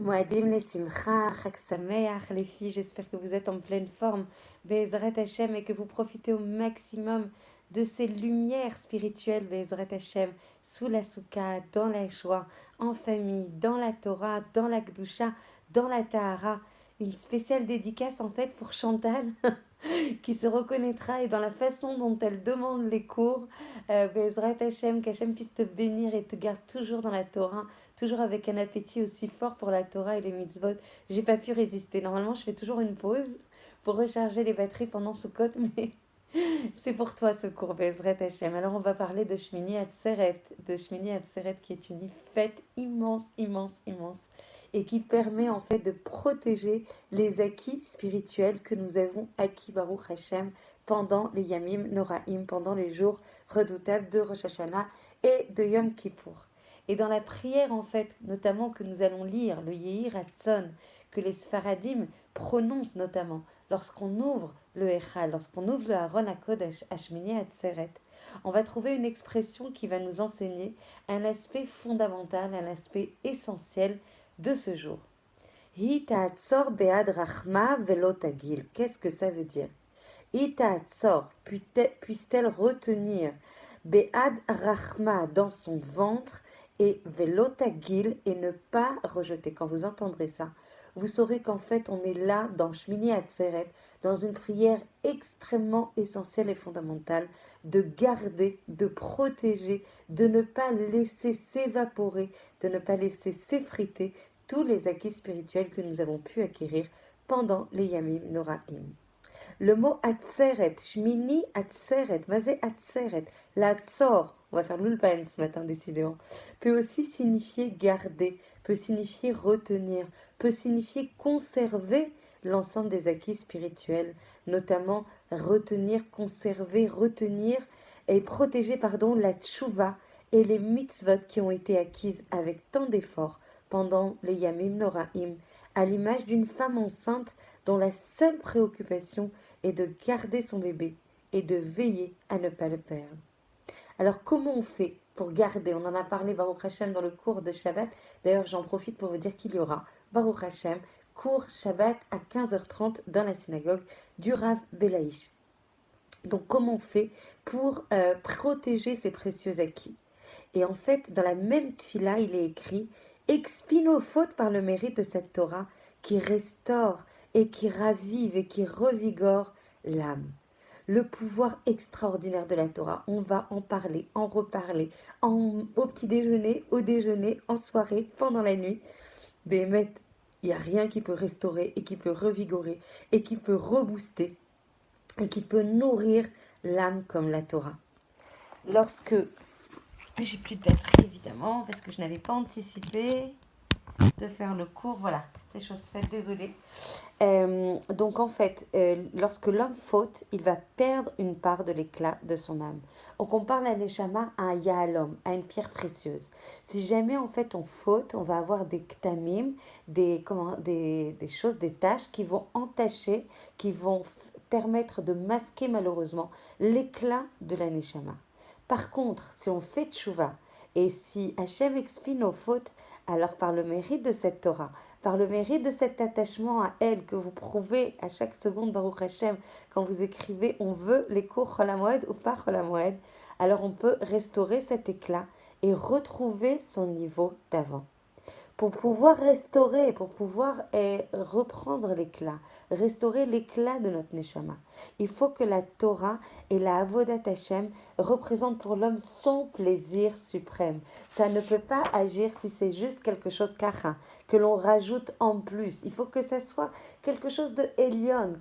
Moadim les simcha, Chag Sameach, les filles, j'espère que vous êtes en pleine forme, Be'ezrat Hashem, et que vous profitez au maximum de ces lumières spirituelles, Be'ezrat Hashem, sous la soukha, dans la joie, en famille, dans la Torah, dans la Gdusha, dans la Tahara. Une spéciale dédicace en fait pour Chantal, qui se reconnaîtra et dans la façon dont elle demande les cours, Be'ezrat Hashem, qu'Hashem puisse te bénir et te garde toujours dans la Torah, toujours avec un appétit aussi fort pour la Torah et les mitzvot. J'ai pas pu résister. Normalement, je fais toujours une pause pour recharger les batteries pendant Sukkot, mais c'est pour toi ce cours, Bezrat Hashem. Alors, on va parler de Shmini Atzeret, qui est une fête immense, immense, immense, et qui permet en fait de protéger les acquis spirituels que nous avons acquis, Baruch Hashem, pendant les Yamim Noraim, pendant les jours redoutables de Rosh Hashanah et de Yom Kippour. Et dans la prière, en fait, notamment que nous allons lire, le Yehi Ratzon, que les Sfaradim prononcent notamment lorsqu'on ouvre le Echal, lorsqu'on ouvre le Haron HaKodesh, Hashmini Atzeret, on va trouver une expression qui va nous enseigner un aspect fondamental, un aspect essentiel de ce jour. Hi ta'atzor be'ad rachma velo tagil. Qu'est-ce que ça veut dire? Hi ta'atzor, puisse-t-elle retenir be'ad rachma dans son ventre et velotagil et ne pas rejeter. Quand vous entendrez ça, vous saurez qu'en fait on est là dans Shmini Atzeret, dans une prière extrêmement essentielle et fondamentale de garder, de protéger, de ne pas laisser s'évaporer, de ne pas laisser s'effriter tous les acquis spirituels que nous avons pu acquérir pendant les Yamim Noraim. Le mot Atzeret, Shmini Atzeret, Mazé Atzeret, la Tzor, on va faire l'ulpan ce matin décidément, peut aussi signifier garder, peut signifier retenir, peut signifier conserver l'ensemble des acquis spirituels, notamment retenir, conserver, retenir et protéger, la tchouva et les mitzvot qui ont été acquises avec tant d'efforts pendant les Yamim Noraim, à l'image d'une femme enceinte dont la seule préoccupation est de garder son bébé et de veiller à ne pas le perdre. Alors comment on fait pour garder? On en a parlé Baruch Hashem dans le cours de Shabbat. D'ailleurs, j'en profite pour vous dire qu'il y aura Baruch Hashem, cours Shabbat à 15h30 dans la synagogue du Rav Belaïch. Donc comment on fait pour protéger ces précieux acquis? Et en fait, dans la même tfila, il est écrit « Expie nos fautes par le mérite de cette Torah qui restaure et qui ravive et qui revigore l'âme. » Le pouvoir extraordinaire de la Torah, on va en parler, en reparler, au petit déjeuner, au déjeuner, en soirée, pendant la nuit. Béhémet, il n'y a rien qui peut restaurer et qui peut revigorer et qui peut rebooster et qui peut nourrir l'âme comme la Torah. Lorsque j'ai plus de batterie évidemment parce que je n'avais pas anticipé de faire le cours, voilà, c'est chose faite, désolée. Donc en fait, lorsque l'homme faute, il va perdre une part de l'éclat de son âme. On compare la neshama à un yahalom, à une pierre précieuse. Si jamais en fait on faute, on va avoir des ktamim, des choses, des taches qui vont entacher, qui vont permettre de masquer malheureusement l'éclat de la neshama. Par contre, si on fait tchouva, et si Hachem expie nos fautes, alors par le mérite de cette Torah, par le mérite de cet attachement à elle que vous prouvez à chaque seconde, Baruch Hashem, quand vous écrivez on veut les cours Chol HaMoed ou pas Chol HaMoed, alors on peut restaurer cet éclat et retrouver son niveau d'avant. Pour pouvoir restaurer, pour pouvoir reprendre l'éclat, restaurer l'éclat de notre Neshama, il faut que la Torah et la Avodat Hashem représentent pour l'homme son plaisir suprême. Ça ne peut pas agir si c'est juste quelque chose kacha, que l'on rajoute en plus. Il faut que ça soit quelque chose de Elion,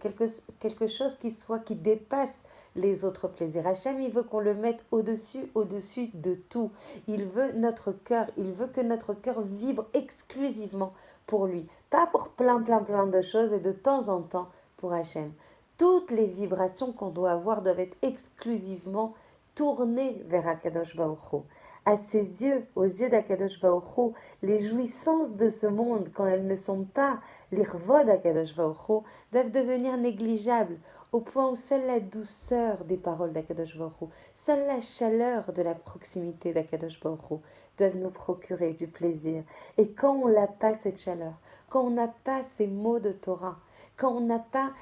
quelque chose qui dépasse les autres plaisirs. Hashem, il veut qu'on le mette au-dessus de tout. Il veut notre cœur, il veut que notre cœur vibre exclusivement pour lui. Pas pour plein de choses et de temps en temps pour Hashem. Toutes les vibrations qu'on doit avoir doivent être exclusivement tournées vers Akadosh Baruch Hu. À ses yeux, aux yeux d'Akadosh Baruch Hu, les jouissances de ce monde, quand elles ne sont pas l'irvod d'Akadosh Baruch Hu, doivent devenir négligeables, au point où seule la douceur des paroles d'Akadosh Baruch Hu, seule la chaleur de la proximité d'Akadosh Baruch Hu doivent nous procurer du plaisir. Et quand on n'a pas cette chaleur, quand on n'a pas ces mots de Torah, quand on n'a pas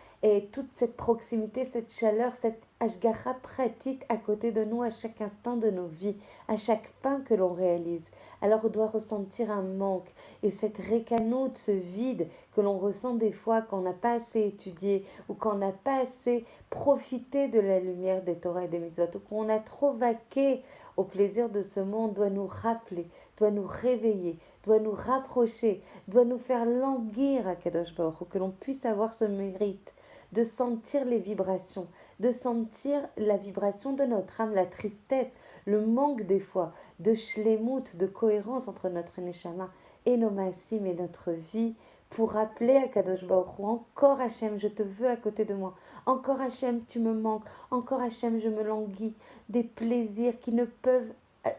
toute cette proximité, cette chaleur, cette ashgacha pratique à côté de nous à chaque instant de nos vies, à chaque pain que l'on réalise, alors on doit ressentir un manque. Et cette récanoute, ce vide que l'on ressent des fois quand on n'a pas assez étudié ou quand on n'a pas assez profité de la lumière des Torah et des mitzvot, ou qu'on a trop vaqué au plaisir de ce monde, doit nous rappeler, doit nous réveiller, doit nous rapprocher, doit nous faire languir à Kadosh Baruch Hu, que l'on puisse avoir ce mérite de sentir les vibrations, de sentir la vibration de notre âme, la tristesse, le manque des fois de shlemut, de cohérence entre notre neshama et nos maasim et notre vie, pour rappeler à Kadosh Baruch Hu, encore Hachem, je te veux à côté de moi, encore Hachem, tu me manques, encore Hachem, je me languis, des plaisirs qui ne peuvent...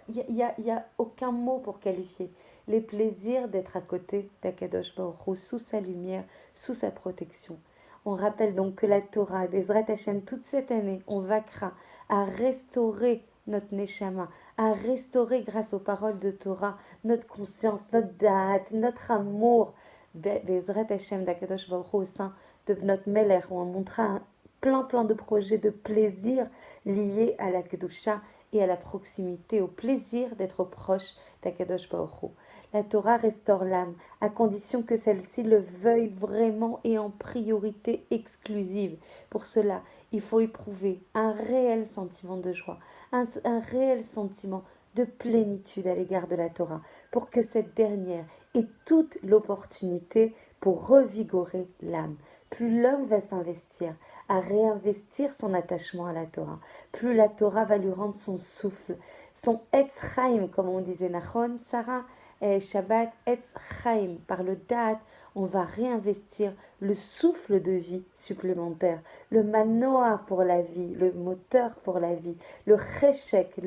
y a aucun mot pour qualifier les plaisirs d'être à côté d'Akadosh Baruch Hu, sous sa lumière, sous sa protection. On rappelle donc que la Torah, Bezrat Hashem, toute cette année, on vaquera à restaurer notre neshama, à restaurer grâce aux paroles de Torah notre conscience, notre date, notre amour. Bezrat Hashem d'Akadosh Baruch Hu au sein de notre Meler, où on montrera plein de projets de plaisir liés à la Kedusha et à la proximité, au plaisir d'être proche d'Akadosh Baruch Hu. La Torah restaure l'âme, à condition que celle-ci le veuille vraiment et en priorité exclusive. Pour cela, il faut éprouver un réel sentiment de joie, un réel sentiment de plénitude à l'égard de la Torah, pour que cette dernière ait toute l'opportunité pour revigorer l'âme. Plus l'homme va s'investir à réinvestir son attachement à la Torah, plus la Torah va lui rendre son souffle, son Etz Chaim, comme on disait Nachon, Sarah, Shabbat, Etz Chaim, par le Da'at, on va réinvestir le souffle de vie supplémentaire, le manoa pour la vie, le moteur pour la vie, le cheshek,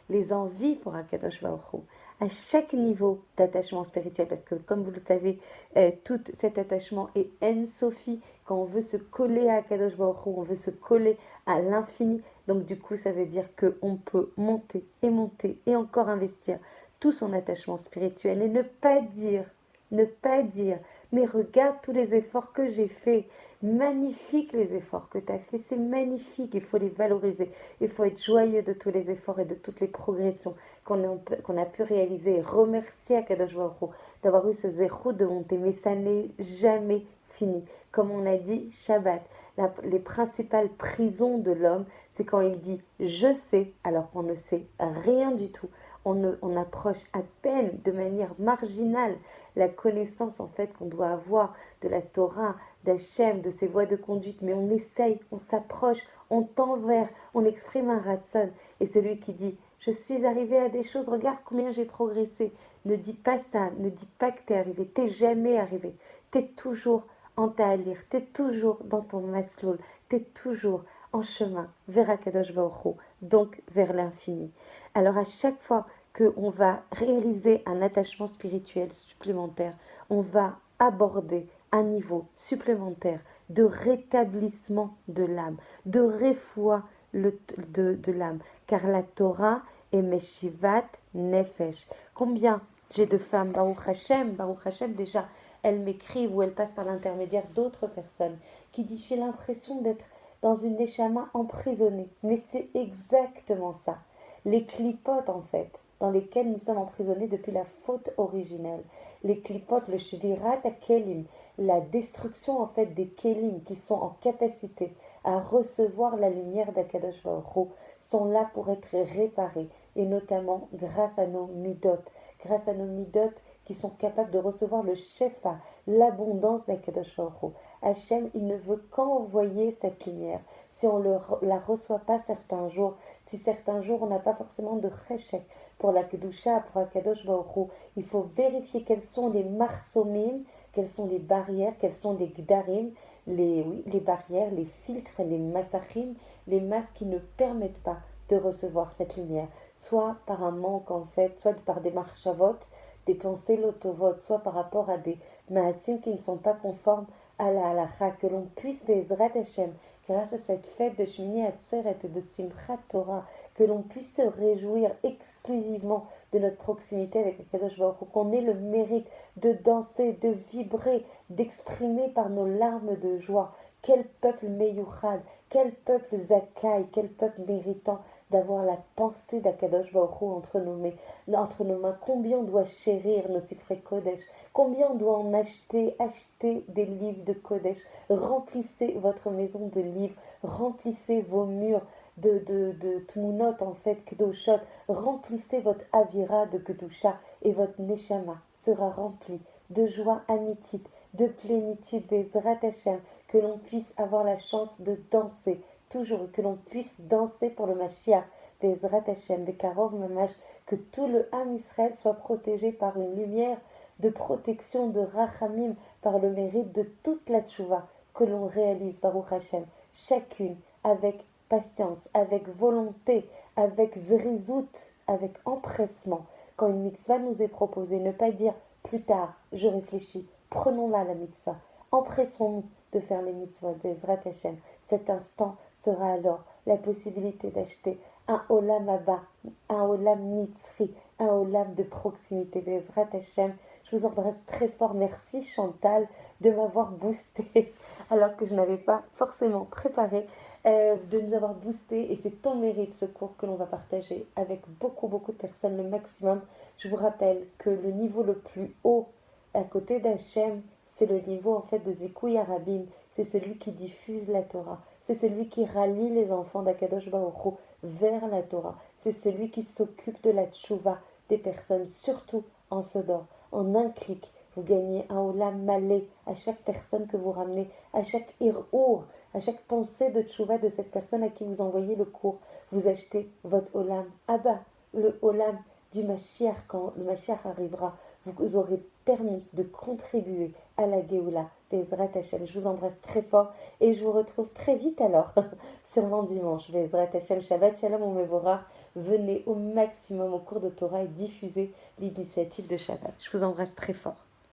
les envies pour Akadosh Baruch Hu. À chaque niveau d'attachement spirituel, parce que comme vous le savez, tout cet attachement est en-sophie, quand on veut se coller à Akadosh Baruch Hu, on veut se coller à l'infini, donc du coup ça veut dire qu'on peut monter et encore investir tout son attachement spirituel et ne pas dire, mais regarde tous les efforts que j'ai faits, magnifique les efforts que tu as faits, c'est magnifique, il faut les valoriser, il faut être joyeux de tous les efforts et de toutes les progressions qu'on a pu réaliser, et remercier Akadosh Baruch Hu d'avoir eu ce zéro de monter, mais ça n'est jamais fini. Comme on a dit, Shabbat, les principales prisons de l'homme, c'est quand il dit « je sais » alors qu'on ne sait rien du tout. On approche à peine de manière marginale la connaissance en fait qu'on doit avoir de la Torah, d'Hachem, de ses voies de conduite, mais on essaye, on s'approche, on tend vers, on exprime un ratson. Et celui qui dit « je suis arrivé à des choses, regarde combien j'ai progressé », ne dis pas ça, ne dis pas que tu es arrivé, tu n'es jamais arrivé, tu es toujours en ta'alir, tu es toujours dans ton masloul, tu es toujours en chemin vers Akadosh Baruch Hu, donc vers l'infini. Alors à chaque fois qu'on va réaliser un attachement spirituel supplémentaire, on va aborder un niveau supplémentaire de rétablissement de l'âme, de réfoua de l'âme, car la Torah est Meshivat Nefesh. Combien j'ai de femmes, Baruch Hashem déjà, elles m'écrivent ou elles passent par l'intermédiaire d'autres personnes qui disent j'ai l'impression d'être dans une neshama emprisonnée. Mais c'est exactement ça. Les clipotes en fait, dans lesquelles nous sommes emprisonnés depuis la faute originelle. Les clipotes, le shvirat à kelim, la destruction en fait des kelim qui sont en capacité à recevoir la lumière d'Akadosh Baruch Hu, sont là pour être réparés, et notamment grâce à nos midot, qui sont capables de recevoir le shefa, l'abondance d'Akadosh Baruch Hu. Hachem, il ne veut qu'envoyer cette lumière. Si on ne la reçoit pas certains jours, si certains jours on n'a pas forcément de cheshek pour la Kedusha, pour Akadosh Baruch Hu, il faut vérifier quels sont les marsomim, quelles sont les barrières, quels sont les gdarim, les barrières, les filtres, les massachim, les masses qui ne permettent pas de recevoir cette lumière. soit par un manque en fait, soit par des marchavotes, des pensées lotovotes, soit par rapport à des maasim qui ne sont pas conformes à la halakha, que l'on puisse, Bezrat Hashem, grâce à cette fête de Shmini Atzeret et de Simchat Torah, que l'on puisse se réjouir exclusivement de notre proximité avec Akadosh Baruch Hu, qu'on ait le mérite de danser, de vibrer, d'exprimer par nos larmes de joie. Quel peuple meyouchad, quel peuple zakai, quel peuple méritant d'avoir la pensée d'Akadosh Baruch Hu entre nos mains. Combien on doit chérir nos sifrei Kodesh, combien on doit en acheter des livres de Kodesh. Remplissez votre maison de livres, remplissez vos murs de Tmunot en fait, Kedoshot, remplissez votre Avira de Kedusha et votre Neshama sera rempli de joie amitique, de plénitude, Bezrat Hashem, que l'on puisse avoir la chance de danser, toujours, que l'on puisse danser pour le Mashiach, Bezrat Hashem, Bekarov Mamash, que tout le Ham Israël soit protégé par une lumière de protection, de Rachamim, par le mérite de toute la tchouva que l'on réalise, Baruch Hashem, chacune avec patience, avec volonté, avec zrizout, avec empressement. Quand une mitzvah nous est proposée, ne pas dire plus tard, je réfléchis, prenons-la la mitzvah, empressons-nous de faire les mitzvot, Bezrat Hashem. Cet instant sera alors la possibilité d'acheter un olam abba, un olam nitzri, un olam de proximité, Bezrat Hashem. Je vous embrasse très fort. Merci Chantal de m'avoir boosté alors que je n'avais pas forcément préparé, de nous avoir boosté. Et c'est ton mérite, ce cours que l'on va partager avec beaucoup, beaucoup de personnes, le maximum. Je vous rappelle que le niveau le plus haut à côté d'Hachem, c'est le niveau en fait de Zikouy Arabim. C'est celui qui diffuse la Torah. C'est celui qui rallie les enfants d'Akadosh Baruch Hu vers la Torah. C'est celui qui s'occupe de la tchouva des personnes, surtout en Sodor. En un clic, vous gagnez un olam malé à chaque personne que vous ramenez, à chaque irour, à chaque pensée de tchouva de cette personne à qui vous envoyez le cours. Vous achetez votre olam Abba, le olam du Mashiach quand le Mashiach arrivera. Vous aurez permis de contribuer à la Géoula, Bezrat Hashem. Je vous embrasse très fort et je vous retrouve très vite alors, sûrement dimanche. Bezrat Hashem, Shabbat Shalom ou Mevorach. Venez au maximum au cours de Torah et diffusez l'initiative de Shabbat. Je vous embrasse très fort.